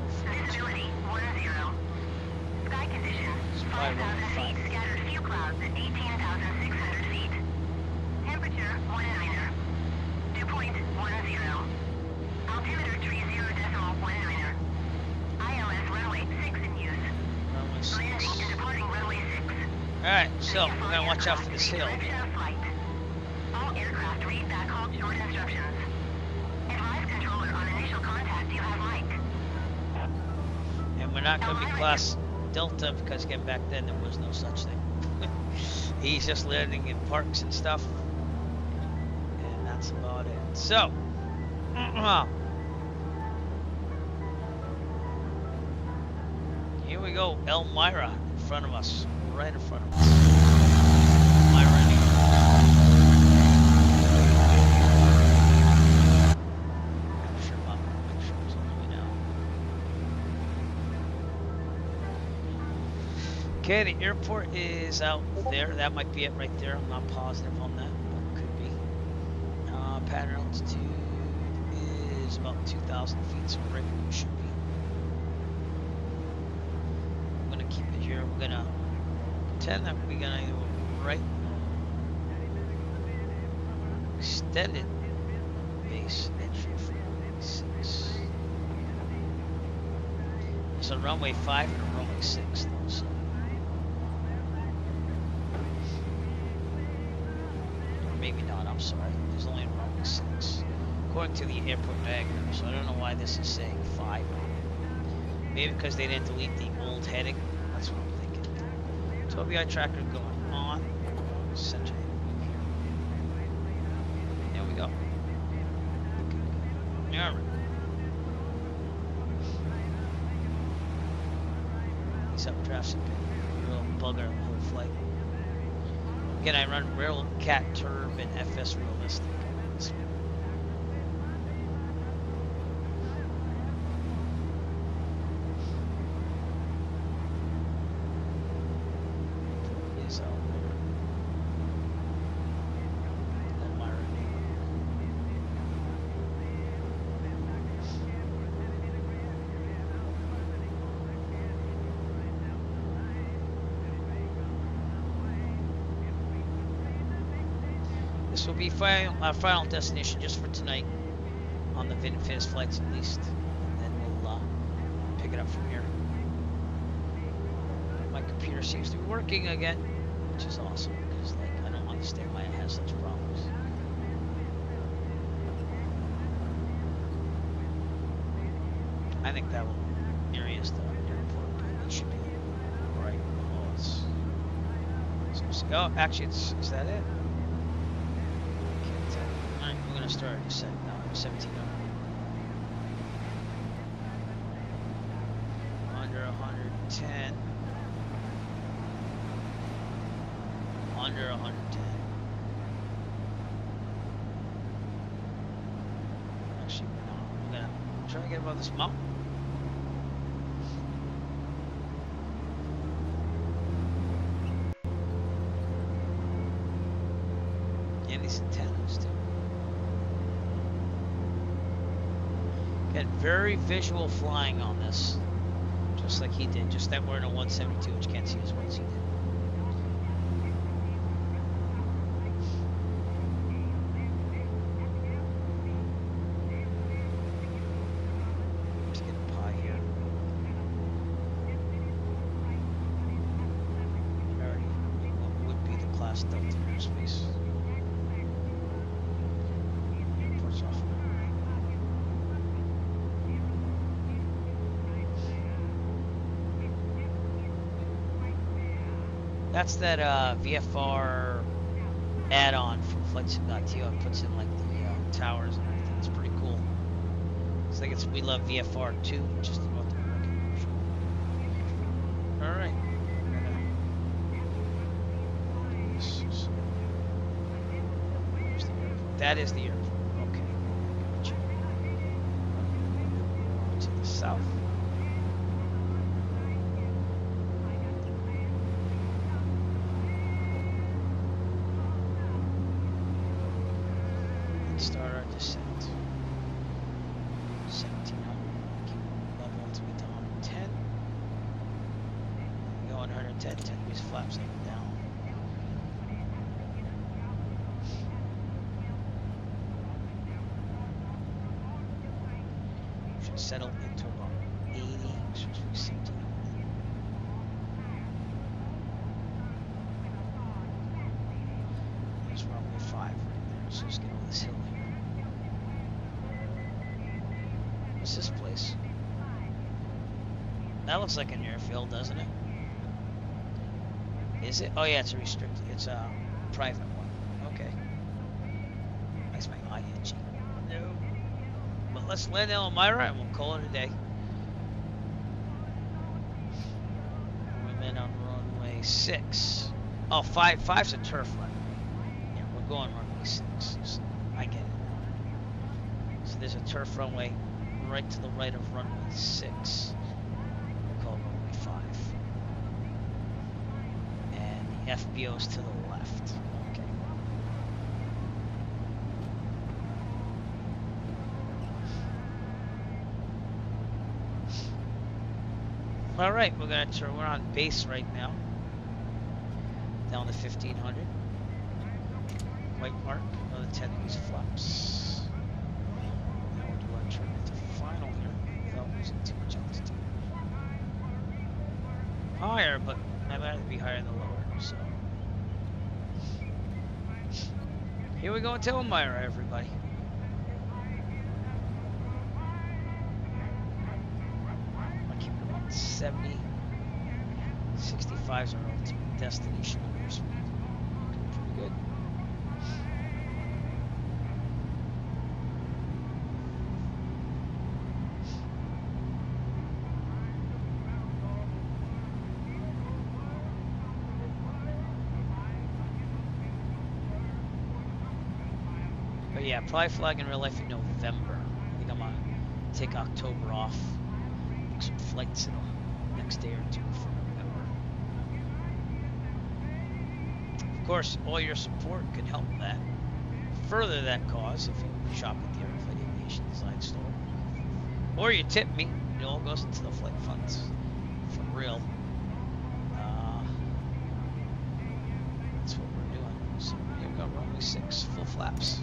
Visibility 10. Sky conditions 5,000 feet. Scattered few clouds at 18,600 feet. Temperature 19er. Dew point 10. Altimeter 30.19er. ILS runway 6 in use. Landing and departing runway 6. Alright, so we're gonna watch out for this hill. All aircraft read back halt short instructions. Advise controller on initial contact you have Mike. And we're not going to be class Delta because again back then there was no such thing. He's just landing in parks and stuff. And that's about it. So, here we go. Elmira in front of us. Right in front of us. Elmira anyway. Okay, the airport is out there. That might be it right there. I'm not positive on that, but it could be. Pattern altitude is about 2,000 feet, so right where we should be. I'm gonna keep it here. We're gonna pretend that we're gonna go right. Extended base entry for runway 6. There's a runway 5 and a runway 6 though, so. Maybe not, I'm sorry. There's only a runway 6. According to the airport diagram, so I don't know why this is saying 5 on it. Maybe because they didn't delete the old heading. That's what I'm thinking. TOBI tracker going on. Center here. There we go. Alright. These updrafts have been a real bugger the whole flight. Again, I run Rail Cat Turb and FS Realistic. Is out there. Elmira name. This will be our final destination just for tonight on the Vin Fiz flights at least. And then we'll pick it up from here. My computer seems to be working again, which is awesome because like I don't understand why it has such problems. I think that area is the airport, but it should be right below us. So, oh, actually, is that it? Alright, we're gonna start at 1700. Under 110. Under 110. Actually, no, we're gonna try to get above this mountain. And these antennas too. Again, very visual flying on this. Just like he did. Just that we're in a 172, which you can't see as well as he did. Let's get a pie here. Already, what would be the Class Delta airspace? Airport's off. That's that VFR add-on from FlightSim.to. It puts in like the towers and everything. It's pretty cool. It's like we love VFR 2, which is the North American version. All right. That is the airport. Okay. Gotcha. To the south. Start our descent. 1700. Keep level until we get to 110. Go 110. 10 degrees flaps up and down. Should settle into about 80. Should be 1700. There's runway 5 right there. So just get over this hill here. What's this place? That looks like an airfield, doesn't it? Is it? Oh yeah, it's a restricted. It's a private one. Okay. Makes my eye itchy. No. But let's land in Elmira and we'll call it a day. We're in on runway 6. Oh, 5's a turf runway. Yeah, we're going runway 6. So I get it. So there's a turf runway right to the right of runway 6. We'll call it runway 5. And the FBO's to the left. Okay. All right, we're gonna turn. We're on base right now. Down to 1500. White mark. Another 10 degrees flaps. Now we'll do our turn into final here without losing too much altitude. Higher, but I'd rather be higher than lower. So here we go into Elmira, everybody. I'll keep it about 70. 65 is our ultimate destination airspeed. Pretty good. But yeah, probably flying in real life in November. I think I'm gonna take October off. Book some flights in the next day or two for November. Of course, all your support can help that. Further that cause if you shop at the Aeroflight Aviation Design store. Or you tip me. It all goes into the flight funds. For real. That's what we're doing. So here we go, runway 6, full flaps.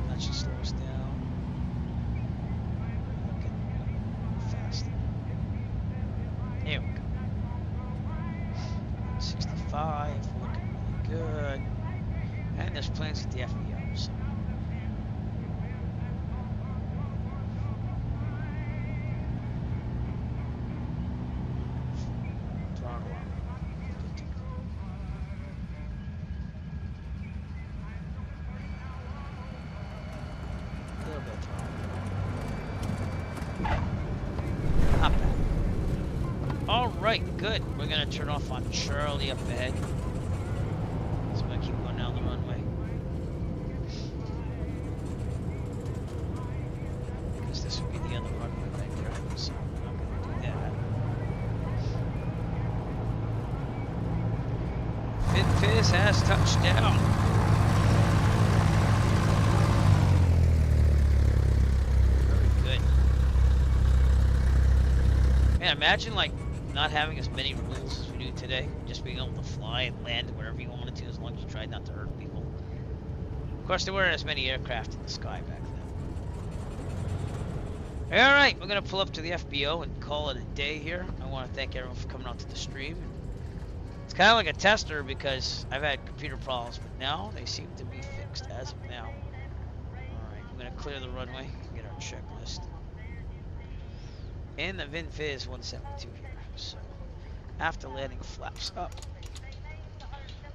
That should slow us down. Okay, faster. There we go. 65, looking really good. And there's plans at the FBO, so. Throttle up. Good to go. A little bit of throttle. Not bad. Alright, good. We're gonna turn off on Charlie up ahead. So we're gonna keep going down the runway. Because this would be the other runway right there. So we're not gonna do that. Vin Fiz has touched down. Man, imagine like not having as many rules as we do today. Just being able to fly and land wherever you wanted to as long as you tried not to hurt people. Of course, there weren't as many aircraft in the sky back then. Alright, we're going to pull up to the FBO and call it a day here. I want to thank everyone for coming out to the stream. It's kind of like a tester because I've had computer problems, but now they seem to be fixed as of now. Alright, I'm going to clear the runway and get our checklist. And the Vin Fiz 172 here. So, after landing, flaps up.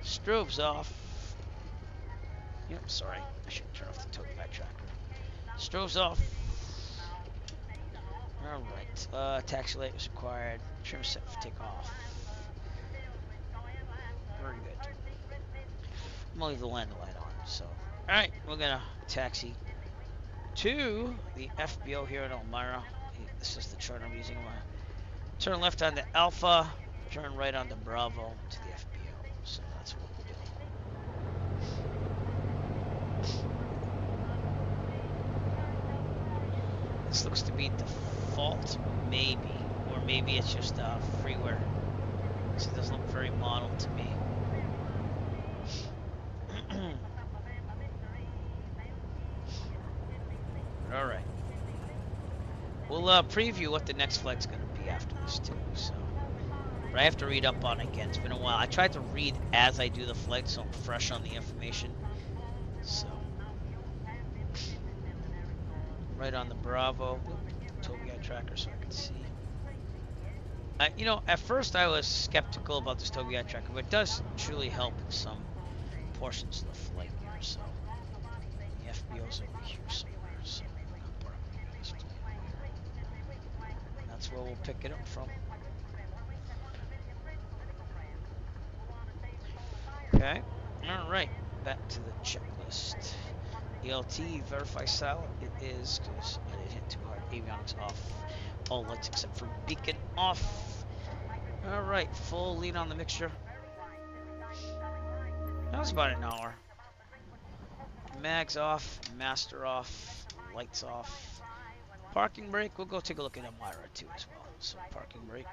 Strobes off. Yep, sorry. I should turn off the tow guide tracker. Strobes off. Alright. Taxi light is required. Trim set for takeoff. Very good. I'm gonna leave the landing light on. So, alright, we're gonna taxi to the FBO here in Elmira. This is the chart I'm using. I'm gonna turn left onto Alpha, turn right onto Bravo to the FBO. So that's what we're doing. This looks to be default, maybe, or maybe it's just freeware. Because it doesn't look very model to me. All right. We'll preview what the next flight's going to be after this too. So, but I have to read up on it again. It's been a while. I tried to read as I do the flight, so I'm fresh on the information. So, right on the Bravo. Toby got tracker so I can see. You know, at first I was skeptical about this Toby got tracker, but it does truly help in some portions of the flight here. So, the FBO's over here somewhere. So. That's where we'll pick it up from. Okay. Alright. Back to the checklist. ELT, verify silent. It is, because I didn't hit too hard. Avionics off. All lights except for beacon off. Alright. Full lean on the mixture. That was about an hour. Mags off. Master off. Lights off. Parking brake, we'll go take a look at Elmira too as well. So parking brake.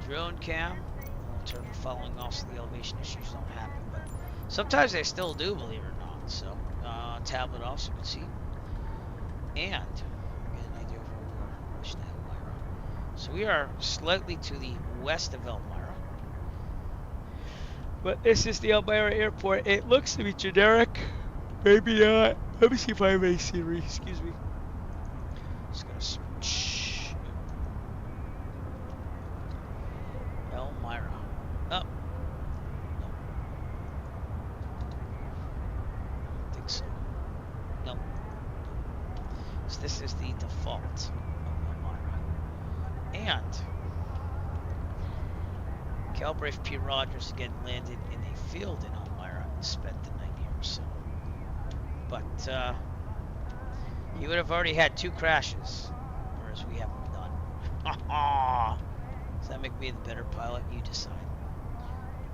Drone cam. We'll turn the following off so the elevation issues don't happen, but sometimes they still do, believe it or not. So tablet off so you can see. And get an idea of where we are. Mission to Elmira. So we are slightly to the west of Elmira. But this is the Elmira airport. It looks to be generic. Maybe not. Let me see if I have any scenery. Excuse me. Just gonna search Elmira. Oh. No. I don't think so. No. So this is the default of Elmira. And Calbraith P Rodgers again landed in a field in Elmira and spent the night here. So, but he would have already had 2 crashes, whereas we haven't done. Does that make me the better pilot? You decide.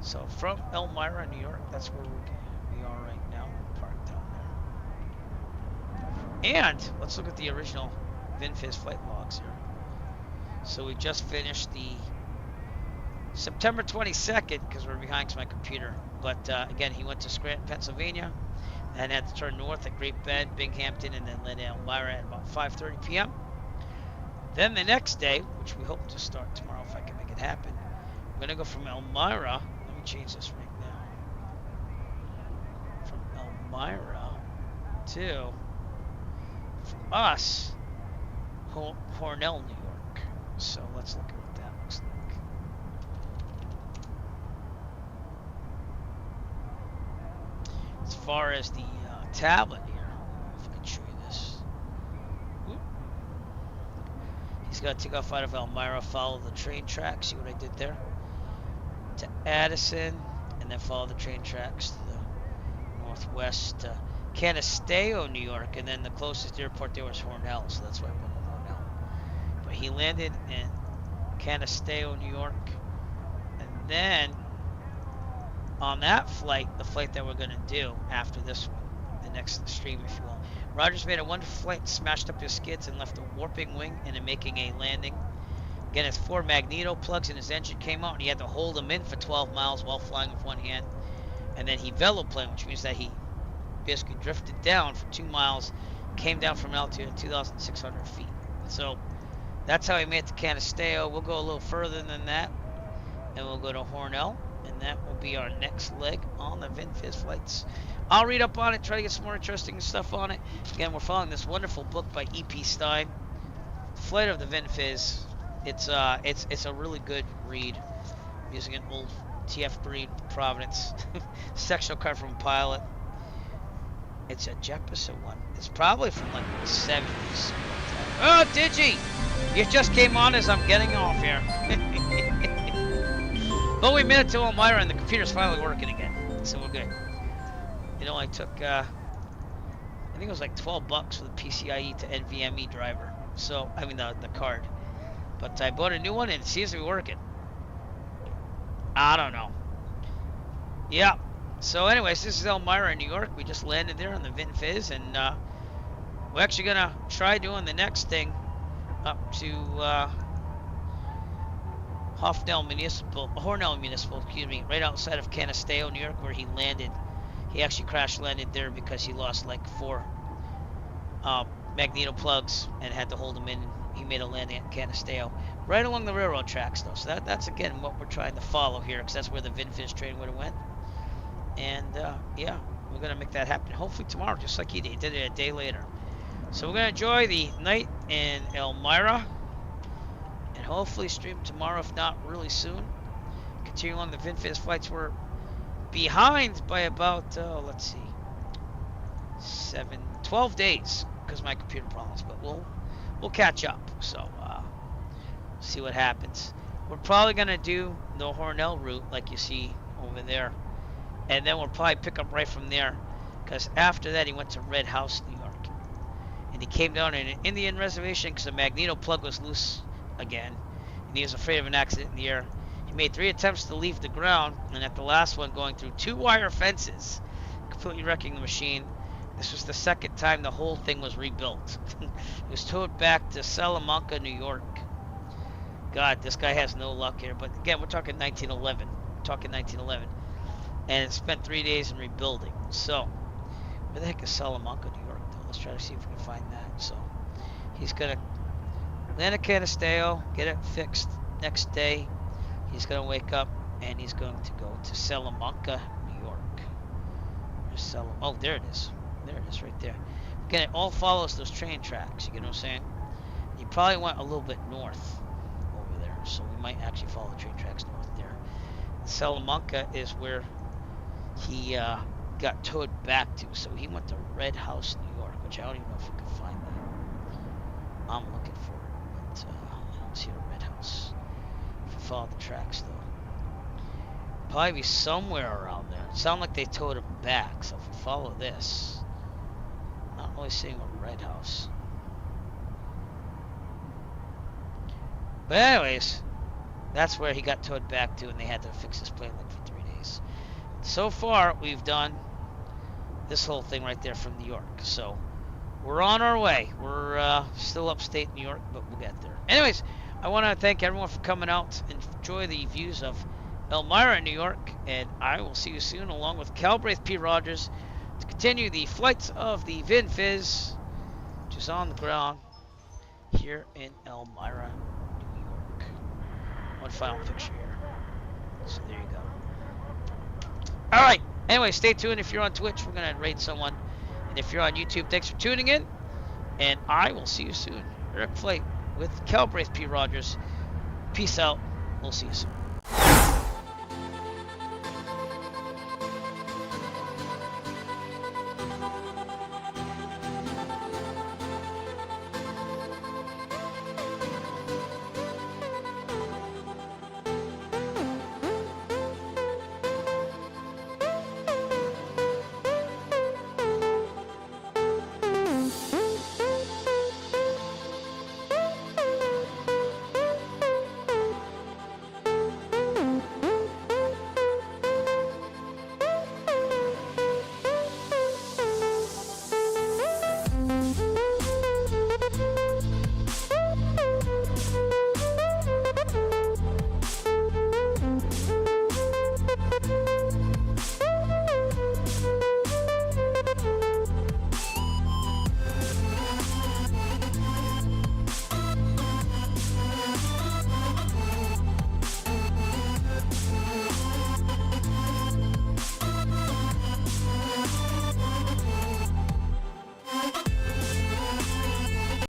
So from Elmira, New York, that's where we are right now, parked down there. And let's look at the original Vin Fiz flight logs here. So we just finished the September 22nd, because we're behind my computer. But again, he went to Scranton, Pennsylvania. And had to turn north at Great Bend, Binghampton, and then land in Elmira at about 5:30 p.m. Then the next day, which we hope to start tomorrow if I can make it happen, I'm going to go from Elmira. Let me change this right now. From Elmira to, for us, Hornell, New York. So let's look at what that looks like. As far as the tablet here, if I can show you this. Whoop. He's got to take off out of Elmira, follow the train tracks. See what I did there? To Addison, and then follow the train tracks to the northwest to Canasteo, New York, and then the closest airport there was Hornell, so that's why I went to Hornell. But he landed in Canasteo, New York, and then on that flight, the flight that we're going to do after this one, the next stream, if you will, Rodgers made a wonderful flight, smashed up his skids, and left a warping wing and making a landing. Again, his 4 magneto plugs in his engine came out, and he had to hold them in for 12 miles while flying with one hand. And then he veloplaned, which means that he basically drifted down for 2 miles, came down from altitude at 2,600 feet. So that's how he made it to Canisteo. We'll go a little further than that, and we'll go to Hornell, and that will be our next leg on the Vin Fiz flights. I'll read up on it, try to get some more interesting stuff on it. Again, we're following this wonderful book by E.P. Stein, Flight of the Vin Fiz. It's a really good read, using an old TF Breed Providence sectional card from a pilot. It's a Jeppesen one. It's probably from like the 70s. Oh, Digi! You just came on as I'm getting off here. But we made it to Elmira and the computer's finally working again, so we're good. It only took, I think it was like $12 for the PCIe to NVMe driver. So, I mean the card. But I bought a new one and it seems to be working. I don't know. Yeah. So anyways, this is Elmira in New York. We just landed there on the Vin Fiz, and we're actually gonna try doing the next thing up to Hornell Municipal, excuse me, right outside of Canisteo, New York, where he landed. He actually crash landed there because he lost like 4 magneto plugs and had to hold them in. He made a landing at Canisteo, right along the railroad tracks though. So that's again what we're trying to follow here, because that's where the Vin Fiz train would have went. And yeah, we're gonna make that happen hopefully tomorrow, just like he did. He did it a day later. So we're gonna enjoy the night in Elmira, and hopefully stream tomorrow, if not really soon. Continue along the Vin Fiz flights. We're behind by about let's see, 12 days because of my computer problems, but we'll catch up. So see what happens. We're probably gonna do the Hornell route like you see over there, and then we'll probably pick up right from there, because after that he went to Red House, New York, and he came down in an Indian reservation because the magneto plug was loose again, and he was afraid of an accident in the air. He made 3 attempts to leave the ground, and at the last one going through 2 wire fences, completely wrecking the machine. This was the 2nd time the whole thing was rebuilt. It was towed back to Salamanca, New York. God, this guy has no luck here. But again, we're talking 1911. We're talking 1911. And it spent 3 days in rebuilding. So, where the heck is Salamanca, New York, though? Let's try to see if we can find that. So, he's going to land at Canisteo, get it fixed next day. He's going to wake up, and he's going to go to Salamanca, New York. Oh, there it is. There it is right there. Again, it all follows those train tracks. You get what I'm saying? He probably went a little bit north over there, so we might actually follow the train tracks north there. Salamanca is where he got towed back to. So he went to Red House, New York, which I don't even know if we can find that. I'm looking for it, but I don't see a Red House. If we follow the tracks, though, probably be somewhere around there. It sounds like they towed him back. So if we follow this, not really seeing a Red House. But anyways, that's where he got towed back to, and they had to fix his plane like for 3 days. So far, we've done this whole thing right there from New York. So we're on our way. We're still upstate New York, but we'll get there. Anyways, I want to thank everyone for coming out and enjoy the views of Elmira, New York, and I will see you soon along with Calbraith P Rodgers to continue the flights of the Vin Fiz, which is on the ground here in Elmira, New York. One final picture here. So there you go. All right. Anyway, stay tuned. If you're on Twitch, we're going to raid someone. And if you're on YouTube, thanks for tuning in. And I will see you soon. Direct flight with Calbraith P Rodgers. Peace out. We'll see you soon.